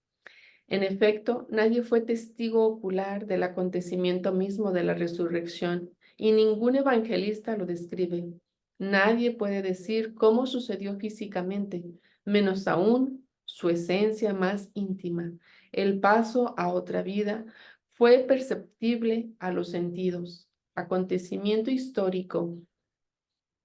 En efecto, nadie fue testigo ocular del acontecimiento mismo de la resurrección y ningún evangelista lo describe. Nadie puede decir cómo sucedió físicamente, menos aún su esencia más íntima. El paso a otra vida fue perceptible a los sentidos. Acontecimiento histórico.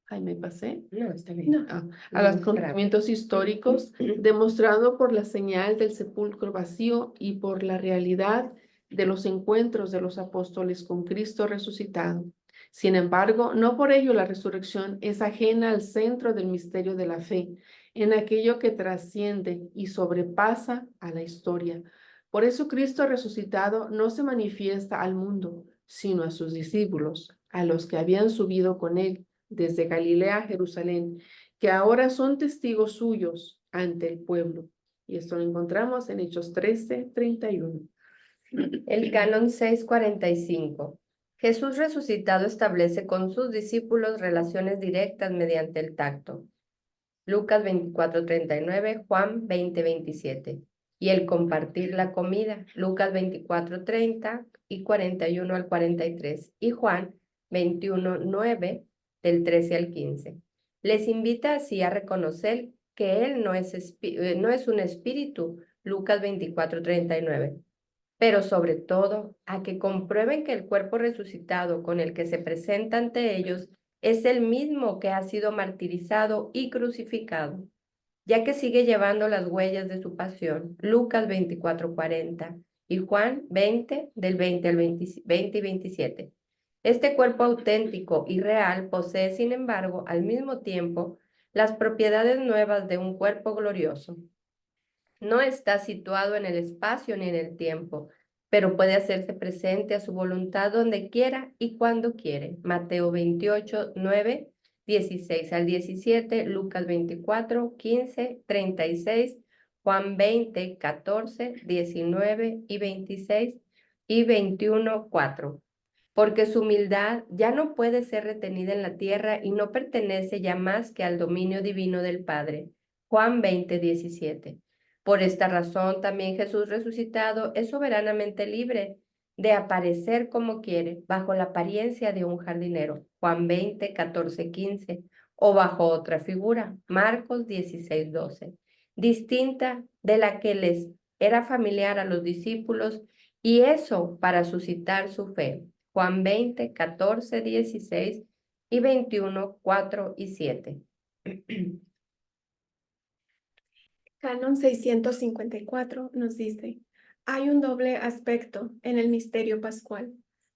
Ay, me pasé. No, está bien. No. A los acontecimientos históricos, demostrado por la señal del sepulcro vacío y por la realidad de los encuentros de los apóstoles con Cristo resucitado. Sin embargo, no por ello la resurrección es ajena al centro del misterio de la fe, en aquello que trasciende y sobrepasa a la historia. Por eso Cristo resucitado no se manifiesta al mundo, sino a sus discípulos, a los que habían subido con él desde Galilea a Jerusalén, que ahora son testigos suyos ante el pueblo. Y esto lo encontramos en Hechos 13:31. El canon 645. Jesús resucitado establece con sus discípulos relaciones directas mediante el tacto. Lucas 24:39, Juan 20:27. Y el compartir la comida. Lucas 24:30 y 41 al 43. Y Juan 21:9 del 13 al 15. Les invita así a reconocer que Él no es un espíritu. Lucas 24:39. Pero sobre todo a que comprueben que el cuerpo resucitado con el que se presenta ante ellos es el mismo que ha sido martirizado y crucificado, ya que sigue llevando las huellas de su pasión. Lucas 24:40 y Juan 20, del 20 al 20 y 27. Este cuerpo auténtico y real posee, sin embargo, al mismo tiempo, las propiedades nuevas de un cuerpo glorioso. No está situado en el espacio ni en el tiempo, pero puede hacerse presente a su voluntad donde quiera y cuando quiere. Mateo 28:9, 16 al 17, Lucas 24:15, 36, Juan 20:14, 19 y 26 y 21:4. Porque su humildad ya no puede ser retenida en la tierra y no pertenece ya más que al dominio divino del Padre. Juan 20:17. Por esta razón, también Jesús resucitado es soberanamente libre de aparecer como quiere, bajo la apariencia de un jardinero, Juan 20:14, 15, o bajo otra figura, Marcos 16:12, distinta de la que les era familiar a los discípulos, y eso para suscitar su fe, Juan 20:14, 16 y 21:4 y 7. Canon 654 nos dice, hay un doble aspecto en el misterio pascual.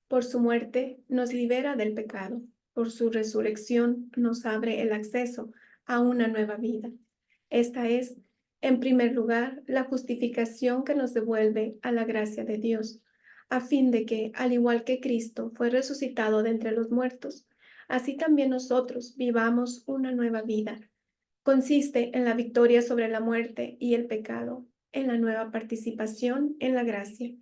Por su muerte nos libera del pecado, por su resurrección nos abre el acceso a una nueva vida. Esta es, en primer lugar, la justificación que nos devuelve a la gracia de Dios, a fin de que, al igual que Cristo fue resucitado de entre los muertos, así también nosotros vivamos una nueva vida. Consiste en la victoria sobre la muerte y el pecado, en la nueva participación en la gracia.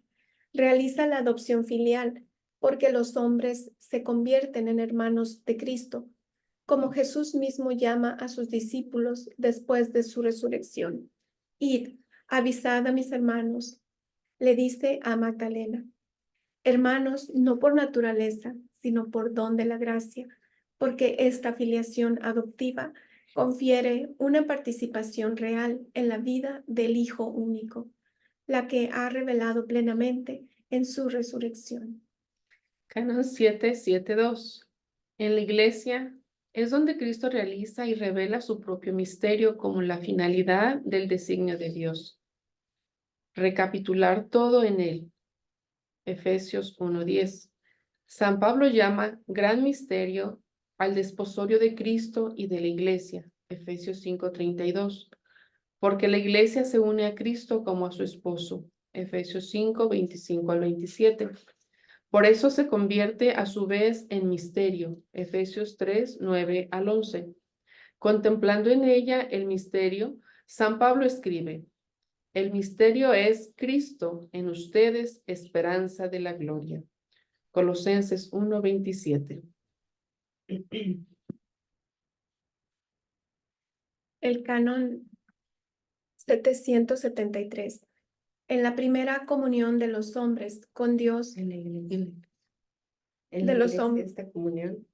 Realiza la adopción filial, porque los hombres se convierten en hermanos de Cristo, como Jesús mismo llama a sus discípulos después de su resurrección. Id, avisad a mis hermanos, le dice a Magdalena. Hermanos, no por naturaleza, sino por don de la gracia, porque esta filiación adoptiva confiere una participación real en la vida del Hijo único, la que ha revelado plenamente en su resurrección. Canon 772. En la iglesia es donde Cristo realiza y revela su propio misterio como la finalidad del designio de Dios. Recapitular todo en él. Efesios 1:10. San Pablo llama gran misterio al desposorio de Cristo y de la iglesia. Efesios 5:32. Porque la iglesia se une a Cristo como a su esposo. Efesios 5:25 al 27. Por eso se convierte a su vez en misterio. Efesios 3:9 al 11. Contemplando en ella el misterio, San Pablo escribe, el misterio es Cristo en ustedes, esperanza de la gloria. Colosenses 1:27. El canon 773. En la primera comunión de los hombres con Dios, En la iglesia. En de la los iglesia, hombres. esta comunión.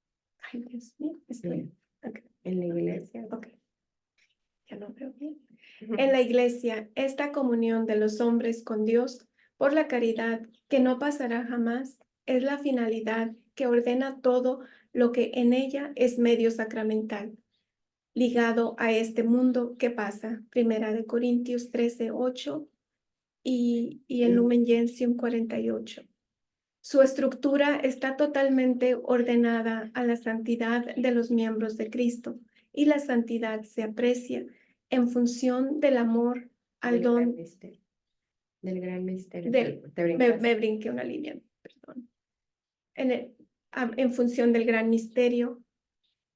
Ay, Dios mío, estoy. Ok, En la iglesia. ok. Ya no veo bien. En la iglesia, esta comunión de los hombres con Dios por la caridad que no pasará jamás es la finalidad que ordena todo lo que en ella es medio sacramental, ligado a este mundo que pasa. Primera de Corintios 13:8 y el Lumen Gentium 48. Su estructura está totalmente ordenada a la santidad de los miembros de Cristo y la santidad se aprecia en función del amor al don. Del gran misterio. Me brinqué una línea, perdón. En función del gran misterio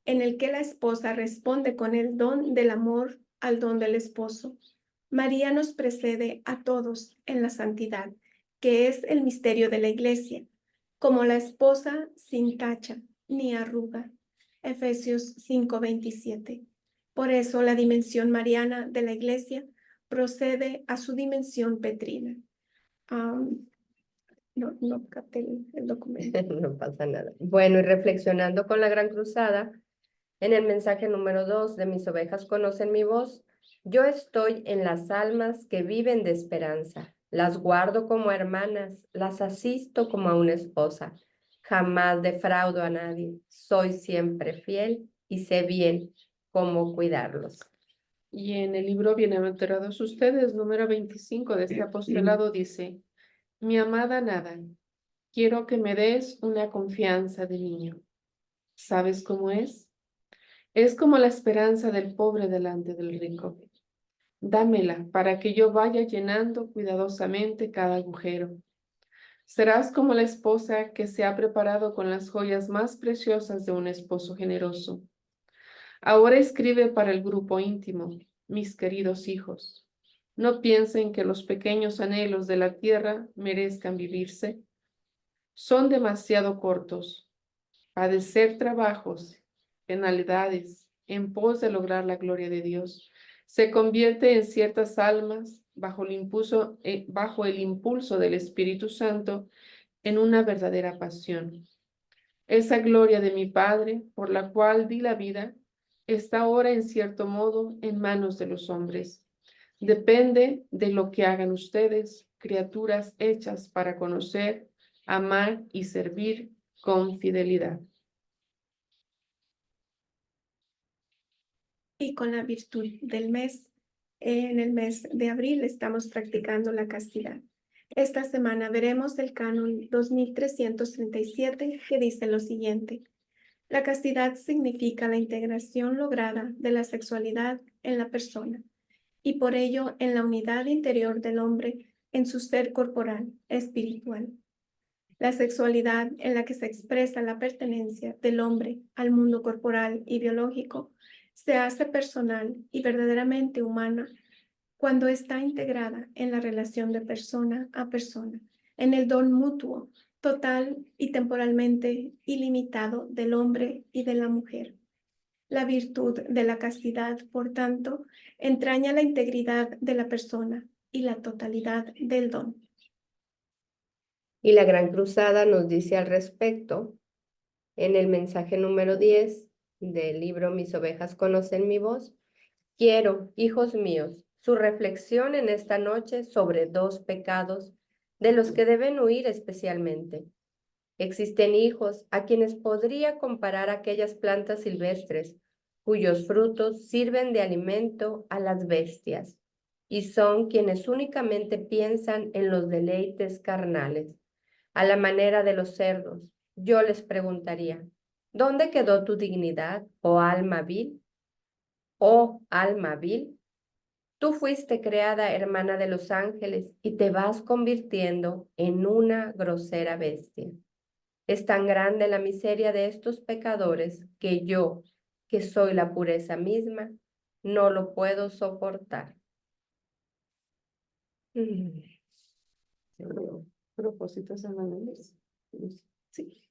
en el que la esposa responde con el don del amor al don del esposo. María nos precede a todos en la santidad, que es el misterio de la iglesia, como la esposa sin tacha ni arruga. Efesios 5:27. Por eso la dimensión mariana de la iglesia procede a su dimensión petrina. No capté el documento. No pasa nada. Bueno, y reflexionando con la Gran Cruzada, en el mensaje número 2 de Mis ovejas conocen mi voz, yo estoy en las almas que viven de esperanza. Las guardo como hermanas, las asisto como a una esposa. Jamás defraudo a nadie. Soy siempre fiel y sé bien cómo cuidarlos. Y en el libro Bienaventurados ustedes, número 25 de este apostolado, dice: Mi amada nada, quiero que me des una confianza de niño. ¿Sabes cómo es? Es como la esperanza del pobre delante del rico. Dámela para que yo vaya llenando cuidadosamente cada agujero. Serás como la esposa que se ha preparado con las joyas más preciosas de un esposo generoso. Ahora escribe para el grupo íntimo, mis queridos hijos. No piensen que los pequeños anhelos de la tierra merezcan vivirse. Son demasiado cortos. Padecer trabajos, penalidades, en pos de lograr la gloria de Dios, se convierte en ciertas almas, bajo el impulso del Espíritu Santo, en una verdadera pasión. Esa gloria de mi Padre, por la cual di la vida, está ahora en cierto modo en manos de los hombres. Depende de lo que hagan ustedes, criaturas hechas para conocer, amar y servir con fidelidad. Y con la virtud del mes, en el mes de abril estamos practicando la castidad. Esta semana veremos el canon 2337 que dice lo siguiente. La castidad significa la integración lograda de la sexualidad en la persona y por ello en la unidad interior del hombre en su ser corporal, espiritual. La sexualidad en la que se expresa la pertenencia del hombre al mundo corporal y biológico se hace personal y verdaderamente humana cuando está integrada en la relación de persona a persona, en el don mutuo, total y temporalmente ilimitado del hombre y de la mujer. La virtud de la castidad, por tanto, entraña la integridad de la persona y la totalidad del don. Y la Gran Cruzada nos dice al respecto, en el mensaje número 10 del libro Mis ovejas conocen mi voz, quiero, hijos míos, su reflexión en esta noche sobre dos pecados de los que deben huir especialmente. Existen hijos a quienes podría comparar aquellas plantas silvestres cuyos frutos sirven de alimento a las bestias y son quienes únicamente piensan en los deleites carnales. A la manera de los cerdos, yo les preguntaría, ¿dónde quedó tu dignidad, oh alma vil? Oh alma vil, tú fuiste creada hermana de los ángeles y te vas convirtiendo en una grosera bestia. Es tan grande la miseria de estos pecadores que yo, que soy la pureza misma, no lo puedo soportar. Propósitos semanales. Sí.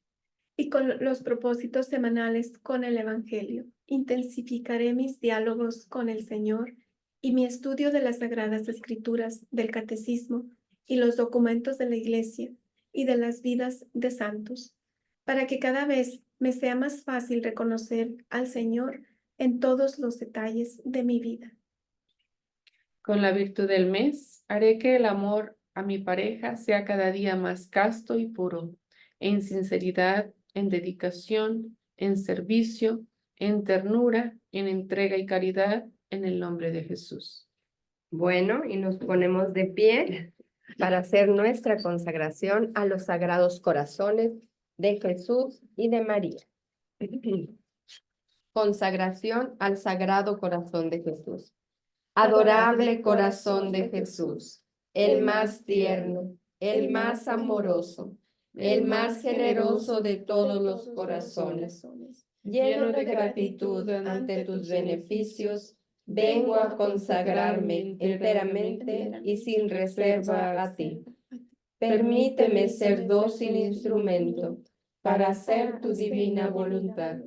Y con los propósitos semanales con el Evangelio, intensificaré mis diálogos con el Señor y mi estudio de las Sagradas Escrituras, del Catecismo y los documentos de la Iglesia y de las vidas de santos, para que cada vez me sea más fácil reconocer al Señor en todos los detalles de mi vida. Con la virtud del mes, haré que el amor a mi pareja sea cada día más casto y puro, en sinceridad, en dedicación, en servicio, en ternura, en entrega y caridad, en el nombre de Jesús. Bueno, y nos ponemos de pie para hacer nuestra consagración a los sagrados corazones de Jesús y de María. Consagración al Sagrado Corazón de Jesús. Adorable corazón de Jesús, el más tierno, el más amoroso, el más generoso de todos los corazones. Lleno de gratitud ante tus beneficios, vengo a consagrarme enteramente y sin reserva a ti. Permíteme ser dócil instrumento para hacer tu divina voluntad.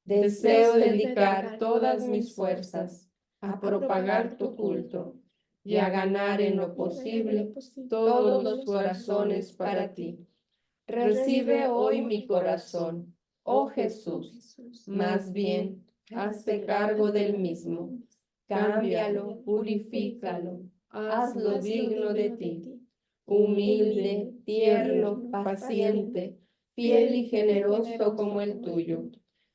Deseo dedicar todas mis fuerzas a propagar tu culto y a ganar en lo posible todos los corazones para ti. Recibe hoy mi corazón, oh Jesús, más bien, hazte cargo del mismo. Cámbialo, purifícalo, hazlo digno de ti. Humilde, tierno, paciente, fiel y generoso como el tuyo,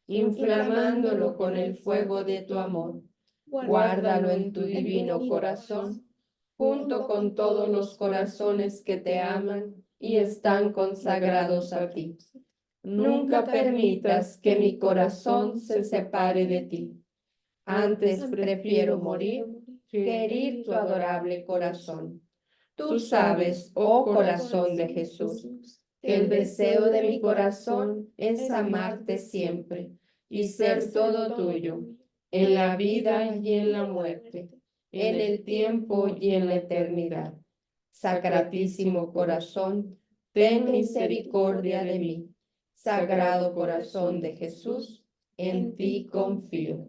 inflamándolo con el fuego de tu amor. Guárdalo en tu divino corazón, junto con todos los corazones que te aman y están consagrados a ti. Nunca permitas que mi corazón se separe de ti. Antes prefiero morir que herir tu adorable corazón. Tú sabes, oh corazón de Jesús, que el deseo de mi corazón es amarte siempre y ser todo tuyo, en la vida y en la muerte, en el tiempo y en la eternidad. Sacratísimo corazón, ten misericordia de mí. Sagrado corazón de Jesús, en ti confío.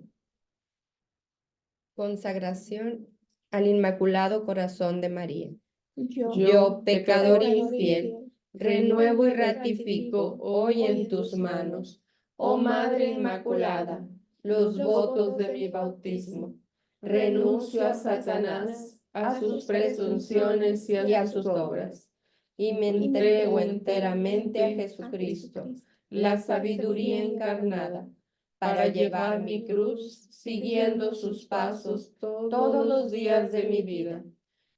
Consagración al Inmaculado Corazón de María. Yo, pecador infiel, renuevo y ratifico hoy en tus manos, oh Madre Inmaculada, los votos de mi bautismo. Renuncio a Satanás, a sus presunciones y a sus obras, y me entrego enteramente a Jesucristo, la sabiduría encarnada, para llevar mi cruz siguiendo sus pasos todos los días de mi vida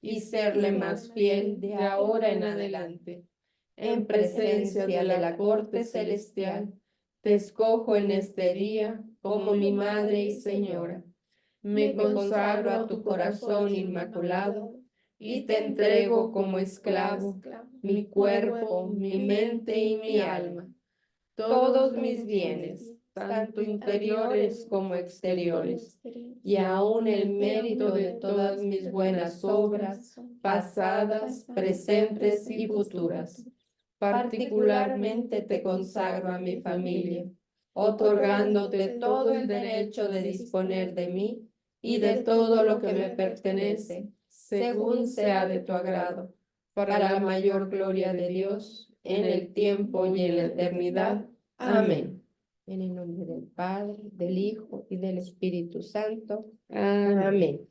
y serle más fiel de ahora en adelante. En presencia de la corte celestial, te escojo en este día como mi Madre y Señora. Me consagro a tu corazón inmaculado y te entrego como esclavo mi cuerpo, mi mente y mi alma, todos mis bienes, tanto interiores como exteriores, y aún el mérito de todas mis buenas obras, pasadas, presentes y futuras. Particularmente te consagro a mi familia, otorgándote todo el derecho de disponer de mí y de todo lo que me pertenece, según sea de tu agrado, para la mayor gloria de Dios, en el tiempo y en la eternidad. Amén. En el nombre del Padre, del Hijo y del Espíritu Santo. Amén.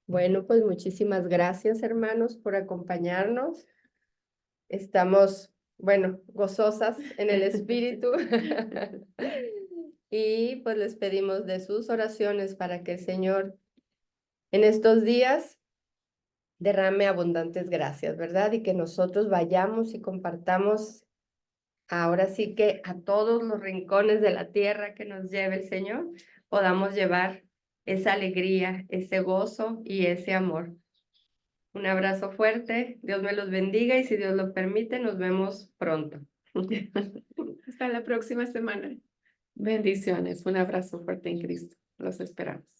Bueno, pues muchísimas gracias, hermanos, por acompañarnos. Estamos, bueno, gozosas en el Espíritu. Y pues les pedimos de sus oraciones para que el Señor en estos días derrame abundantes gracias, ¿verdad? Y que nosotros vayamos y compartamos ahora sí que a todos los rincones de la tierra que nos lleve el Señor, podamos llevar esa alegría, ese gozo y ese amor. Un abrazo fuerte, Dios me los bendiga y si Dios lo permite, nos vemos pronto. Hasta la próxima semana. Bendiciones, un abrazo fuerte en Cristo. Los esperamos.